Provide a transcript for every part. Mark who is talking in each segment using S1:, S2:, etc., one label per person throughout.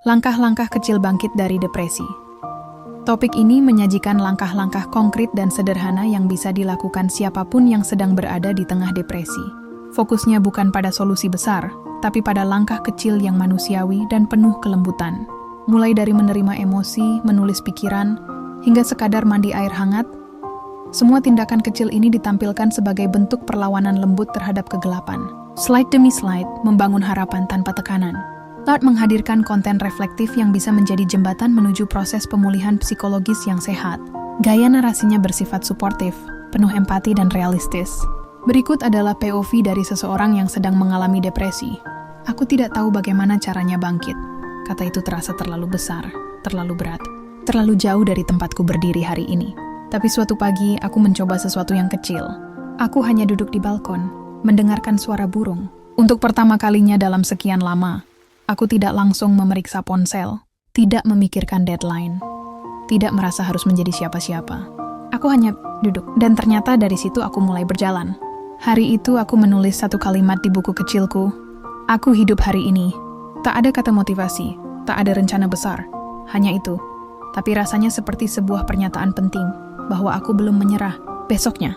S1: Langkah-langkah kecil bangkit dari depresi. Topik ini menyajikan langkah-langkah konkret dan sederhana yang bisa dilakukan siapapun yang sedang berada di tengah depresi. Fokusnya bukan pada solusi besar, tapi pada langkah kecil yang manusiawi dan penuh kelembutan. Mulai dari menerima emosi, menulis pikiran, hingga sekadar mandi air hangat, semua tindakan kecil ini ditampilkan sebagai bentuk perlawanan lembut terhadap kegelapan. Slide demi slide, membangun harapan tanpa tekanan. Lart menghadirkan konten reflektif yang bisa menjadi jembatan menuju proses pemulihan psikologis yang sehat. Gaya narasinya bersifat suportif, penuh empati dan realistis. Berikut adalah POV dari seseorang yang sedang mengalami depresi. Aku tidak tahu bagaimana caranya bangkit. Kata itu terasa terlalu besar, terlalu berat, terlalu jauh dari tempatku berdiri hari ini. Tapi suatu pagi, aku mencoba sesuatu yang kecil. Aku hanya duduk di balkon, mendengarkan suara burung. Untuk pertama kalinya dalam sekian lama, aku tidak langsung memeriksa ponsel, tidak memikirkan deadline, tidak merasa harus menjadi siapa-siapa. Aku hanya duduk, dan ternyata dari situ aku mulai berjalan. Hari itu aku menulis satu kalimat di buku kecilku. Aku hidup hari ini. Tak ada kata motivasi, tak ada rencana besar. Hanya itu. Tapi rasanya seperti sebuah pernyataan penting, bahwa aku belum menyerah. Besoknya,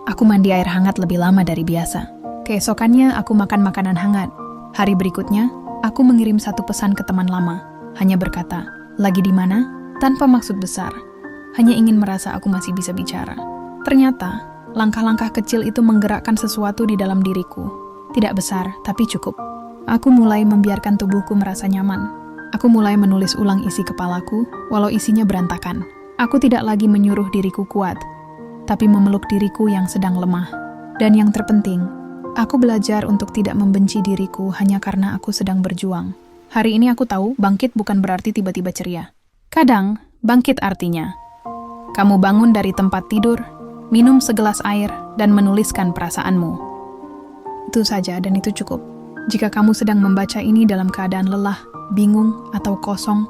S1: aku mandi air hangat lebih lama dari biasa. Keesokannya, aku makan makanan hangat. Hari berikutnya, aku mengirim satu pesan ke teman lama, hanya berkata, "Lagi di mana?" tanpa maksud besar. Hanya ingin merasa aku masih bisa bicara. Ternyata, langkah-langkah kecil itu menggerakkan sesuatu di dalam diriku. Tidak besar, tapi cukup. Aku mulai membiarkan tubuhku merasa nyaman. Aku mulai menulis ulang isi kepalaku, walau isinya berantakan. Aku tidak lagi menyuruh diriku kuat, tapi memeluk diriku yang sedang lemah. Dan yang terpenting, aku belajar untuk tidak membenci diriku hanya karena aku sedang berjuang. Hari ini aku tahu bangkit bukan berarti tiba-tiba ceria. Kadang, bangkit artinya kamu bangun dari tempat tidur, minum segelas air, dan menuliskan perasaanmu. Itu saja dan itu cukup. Jika kamu sedang membaca ini dalam keadaan lelah, bingung, atau kosong,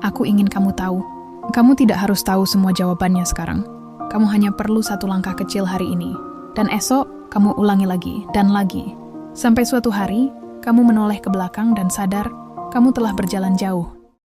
S1: aku ingin kamu tahu. Kamu tidak harus tahu semua jawabannya sekarang. Kamu hanya perlu satu langkah kecil hari ini. Dan esok, kamu ulangi lagi dan lagi. Sampai suatu hari, kamu menoleh ke belakang dan sadar kamu telah berjalan jauh.